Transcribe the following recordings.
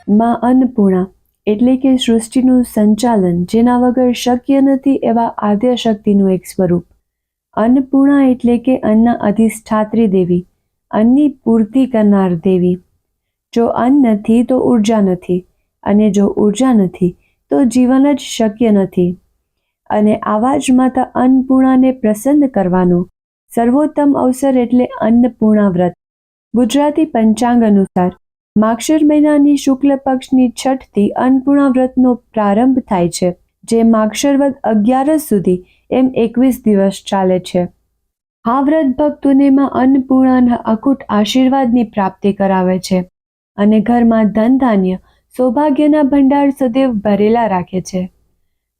માં અન્નપૂર્ણા એટલે કે સૃષ્ટિનું સંચાલન જેના વગર શક્ય નથી એવા આદ્યશક્તિનું એક સ્વરૂપ. અન્નપૂર્ણા એટલે કે અન્નના અધિષ્ઠાત્રી દેવી, અન્નની પૂર્તિ કરનાર દેવી. જો અન્ન નથી તો ઉર્જા નથી, અને જો ઉર્જા નથી તો જીવન જ શક્ય નથી. અને આવા જ માતા અન્નપૂર્ણાને પ્રસન્ન કરવાનો સર્વોત્તમ અવસર એટલે અન્નપૂર્ણા વ્રત. ગુજરાતી પંચાંગ અનુસાર માગશર મહિનાની શુક્લ પક્ષની છઠથી અન્નપૂર્ણા વ્રતનો પ્રારંભ થાય છે, જે માગશર વદ 11 સુધી એમ 21 દિવસ ચાલે છે. આ વ્રત ભક્તોને માં અન્નપૂર્ણાના અખૂટ આશીર્વાદની પ્રાપ્તિ કરાવે છે અને ઘરમાં ધન ધાન્ય સૌભાગ્યના ભંડાર સદૈવ ભરેલા રાખે છે.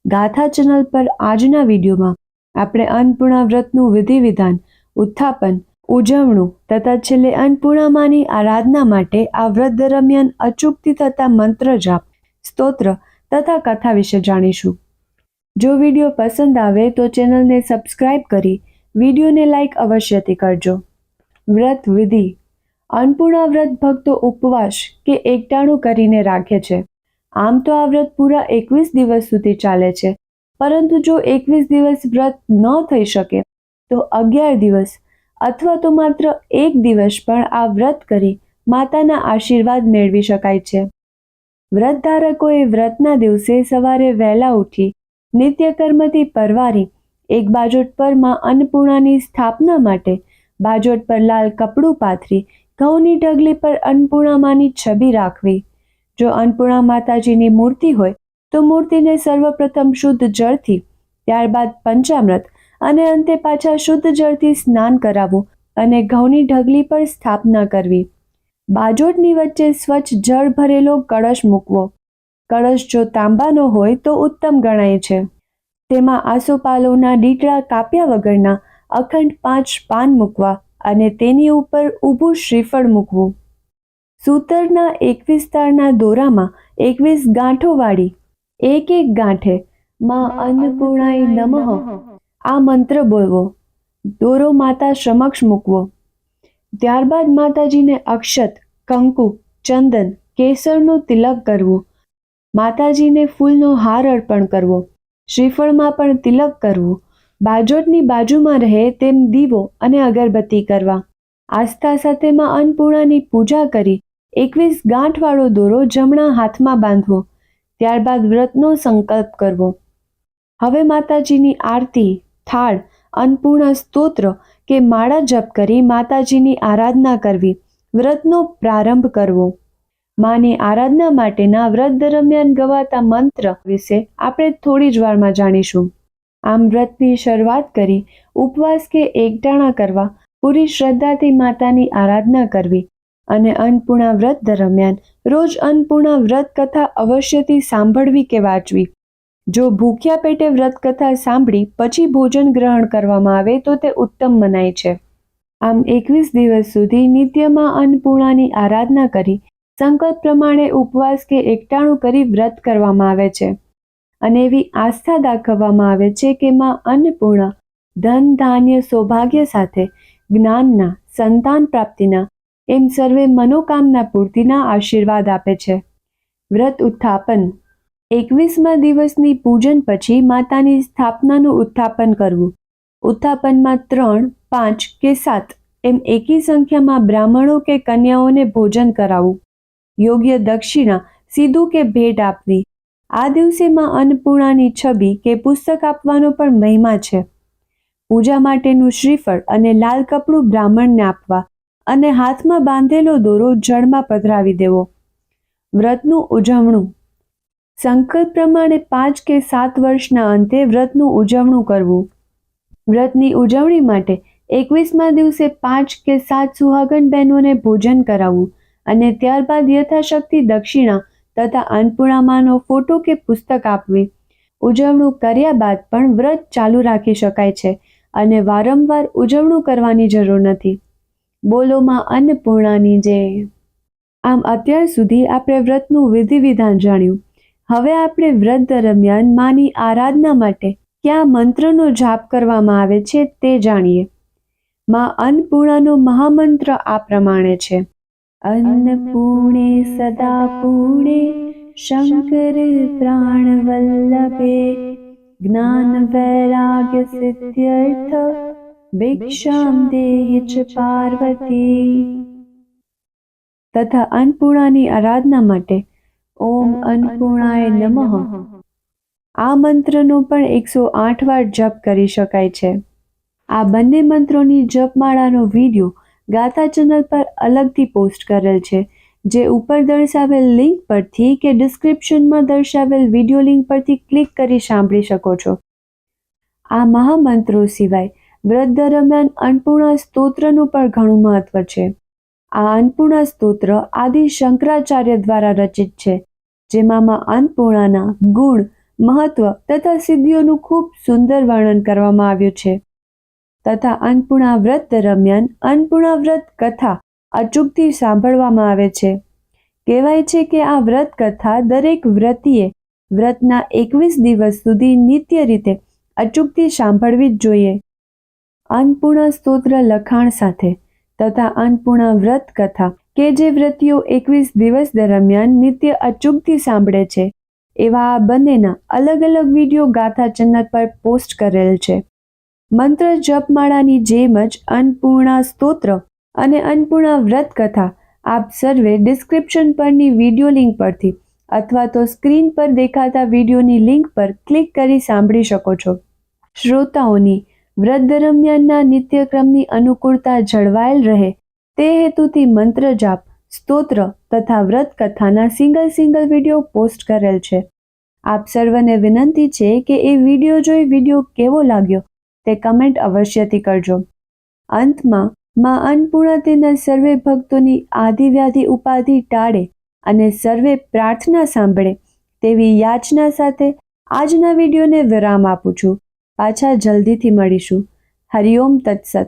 ગાથા ચેનલ પર આજના વિડીયોમાં આપણે અન્નપૂર્ણા વ્રતનું વિધિ વિધાન, ઉત્થાપન, ઉજવણું તથા છેલ્લે અન્નપૂર્ણામાની આરાધના માટે આ વ્રત દરમિયાન અચૂકથી થતા મંત્ર જાપ, સ્તોત્ર તથા કથા વિશે જાણીશું. જો વિડીયો પસંદ આવે તો ચેનલને સબસ્ક્રાઇબ કરી વિડીયોને લાઇક અવશ્યથી કરજો. વ્રત વિધિ. અન્નપૂર્ણા વ્રત ભક્તો ઉપવાસ કે એકટાણું કરીને રાખે છે. આમ તો આ વ્રત પૂરા 21 દિવસ સુધી ચાલે છે, પરંતુ જો 21 દિવસ વ્રત ન થઈ શકે તો 11 દિવસ અથવા તો માત્ર 1 દિવસ પણ આ વ્રત કરી માતાના આશીર્વાદ મેળવી શકાય છે. વ્રત ધારકોએ વ્રતના દિવસે સવારે વહેલા ઉઠી નિત્યકર્મથી પરવારી એક બાજોટ પર માં અન્નપૂર્ણાની સ્થાપના માટે બાજોટ પર લાલ કપડું પાથરી ઘઉંની ઢગલી પર અન્નપૂર્ણામાની છબી રાખવી. જો અન્નપૂર્ણા માતાજીની મૂર્તિ હોય તો મૂર્તિને સર્વપ્રથમ શુદ્ધ જળથી, ત્યારબાદ પંચામૃત અને અંતે પાછા શુદ્ધ જળથી સ્નાન કરાવવું અને ઘઉંની ઢગલી પર સ્થાપના કરવી. બાજોટની વચ્ચે સ્વચ્છ જળ ભરેલો કળશ મૂકવો. કળશ જો તાંબાનો હોય તો ઉત્તમ ગણાય છે. તેમાં આસોપાલવના ડીટડા કાપ્યા વગરના અખંડ 5 પાન મૂકવા અને તેની ઉપર ઊભું શ્રીફળ મૂકવું. સૂતરના 21 તારના દોરામાં 21 ગાંઠો વાળી એક ગાંઠે માં અન્નપૂર્ણાય નમઃ આ મંત્ર બોલવો. દોરો માતા સમક્ષ મૂકવો. ત્યારબાદ માતાજીને અક્ષત, કંકુ, ચંદન, કેસરનું તિલક કરવું. માતાજીને ફૂલનો હાર અર્પણ કરવો. શ્રીફળમાં પણ તિલક કરવું. બાજોટની બાજુમાં રહે તેમ દીવો અને અગરબત્તી કરવા. આસ્થા સાથે માં અન્નપૂર્ણાની પૂજા કરી 21 ગાંઠવાળો દોરો જમણા હાથમાં બાંધવો. ત્યારબાદ વ્રતનો સંકલ્પ કરવો. હવે માતાજીની આરતી, થાળ, અન્નપૂર્ણા સ્તોત્ર કે માળા જપ કરી માતાજીની આરાધના કરવી. વ્રતનો પ્રારંભ કરવો. માની આરાધના માટેના વ્રત દરમિયાન ગવાતા મંત્ર વિશે આપણે થોડી જ વારમાં જાણીશું. આમ વ્રતની શરૂઆત કરી ઉપવાસ કે એકટાણા કરવા, પૂરી શ્રદ્ધાથી માતાની આરાધના કરવી અને અન્નપૂર્ણા વ્રત દરમિયાન રોજ અન્નપૂર્ણા વ્રત કથા અવશ્યથી સાંભળવી કે વાંચવી. જો ભૂખ્યા પેટે વ્રત કથા સાંભળી પછી ભોજન ગ્રહણ કરવામાં આવે તો તે ઉત્તમ મનાય છે. આમ 21 દિવસ સુધી નિત્યમાં અન્નપૂર્ણાની આરાધના કરી સંકલ્પ પ્રમાણે ઉપવાસ કે એકટાણું કરી વ્રત કરવામાં આવે છે અને એવી આસ્થા દાખવવામાં આવે છે કે માં અન્નપૂર્ણા ધન ધાન્ય સૌભાગ્ય સાથે જ્ઞાનના, સંતાન પ્રાપ્તિના એમ સર્વે મનોકામના પૂર્તિના આશીર્વાદ આપે છે. વ્રત ઉત્થાપન. 21મા દિવસની પૂજન પછી માતાની સ્થાપનાનું ઉત્થાપન કરવું. ઉત્થાપનમાં 3, 5 કે 7 એમ એકી સંખ્યામાં બ્રાહ્મણો કે કન્યાઓને ભોજન કરાવવું. યોગ્ય દક્ષિણા, સીધું કે ભેટ આપવી. આ દિવસે માં અન્નપૂર્ણાની છબી કે પુસ્તક આપવાનો પણ મહિમા છે. પૂજા માટેનું શ્રીફળ અને લાલ કપડું બ્રાહ્મણને આપવા અને હાથમાં બાંધેલો દોરો જળમાં પધરાવી દેવો. વ્રતનું ઉજવણું. સંકલ્પ પ્રમાણે 5 કે 7 વર્ષના અંતે વ્રતનું ઉજવણું કરવું. વ્રતની ઉજવણી માટે 21મા દિવસે 5 કે 7 સુહાગન બહેનોને ભોજન કરાવવું અને ત્યારબાદ યથાશક્તિ દક્ષિણા તથા અન્નપૂર્ણામાનો ફોટો કે પુસ્તક આપવી. ઉજવણું કર્યા બાદ પણ વ્રત ચાલુ રાખી શકાય છે અને વારંવાર ઉજવણું કરવાની જરૂર નથી. બોલો માં અન્નપૂર્ણાની જય. આમ અત્યાર સુધી આપણે વ્રતનું વિધિ વિધાન જાણ્યું. હવે આપણે વ્રત દરમિયાન માની આરાધના માટે કયા મંત્રનો જાપ કરવામાં આવે છે તે જાણીએ. માં અન્નપૂર્ણાનો મહામંત્ર આ પ્રમાણે છે. अन्नपूर्णे सदा पूर्णे शंकर प्राणवल्लभे ज्ञानवैराग्य सिद्ध्यर्थ भिक्षां देहि च पार्वती। તથા અન્નપૂર્ણાની આરાધના માટે ઓમ અન્નપૂર્ણાય નમઃ આ મંત્રનો પણ 108 વાર જપ કરી શકાય છે। આ બંને મંત્રોની જપમાળાનો વિડીયો ગાથા ચેનલ પર અલગથી પોસ્ટ કરેલ છે, જે ઉપર દર્શાવેલ લિંક પરથી કે ડિસ્ક્રિપ્શનમાં દર્શાવેલ વિડીયો લિંક પરથી ક્લિક કરી સાંભળી શકો છો। આ મહામંત્રો સિવાય વ્રત દરમિયાન અન્નપૂર્ણા સ્તોત્રનું પણ ઘણું મહત્વ છે। આ અન્નપૂર્ણા સ્તોત્ર આદિ શંકરાચાર્ય દ્વારા રચિત છે, જેમાં માં અન્નપૂર્ણાના ગુણ, મહત્વ તથા સિદ્ધિઓનું ખૂબ સુંદર વર્ણન કરવામાં આવ્યું છે। તથા અન્નપૂર્ણા વ્રત દરમિયાન અન્નપૂર્ણા વ્રત કથા અચૂકથી સાંભળવામાં આવે છે। કહેવાય છે કે આ વ્રત કથા દરેક વ્રતીએ વ્રતના 21 દિવસ સુધી નિત્ય રીતે અચૂકથી સાંભળવી જ જોઈએ। અન્નપૂર્ણા સ્તોત્ર લખાણ સાથે તથા અન્નપૂર્ણા વ્રત કથા કે જે વ્રતીઓ 21 દિવસ દરમિયાન નિત્ય અચૂકથી સાંભળે છે, એવા આ બંનેના અલગ અલગ વિડીયો ગાથા ચેનલ પર પોસ્ટ કરેલ છે। મંત્ર જપમાળાની જેમ જ અન્નપૂર્ણા સ્તોત્ર અને અન્નપૂર્ણા વ્રત કથા આપ સર્વે ડિસ્ક્રિપ્શન પરની વિડીયો લિંક પરથી અથવા તો સ્ક્રીન પર દેખાતા વિડીયોની લિંક પર ક્લિક કરી સાંભળી શકો છો। શ્રોતાઓની વ્રત દરમિયાનના નિત્યક્રમની અનુકૂળતા જળવાયેલ રહે તે હેતુથી મંત્ર જાપ, સ્તોત્ર તથા વ્રત કથાના સિંગલ વિડીયો પોસ્ટ કરેલ છે। આપ સર્વને વિનંતી છે કે એ વિડીયો જોઈ વિડીયો કેવો લાગ્યો તે કમેન્ટ અવશ્યથી કરજો। અંતમાં માં અન્નપૂર્ણા તેના સર્વે ભક્તોની આદિવ્યાધિ ઉપાધિ ટાળે અને સર્વે પ્રાર્થના સાંભળે તેવી યાચના સાથે આજના વિડીયોને વિરામ આપું છું। પાછા જલ્દીથી મળીશું। હરિઓમ તત્સત।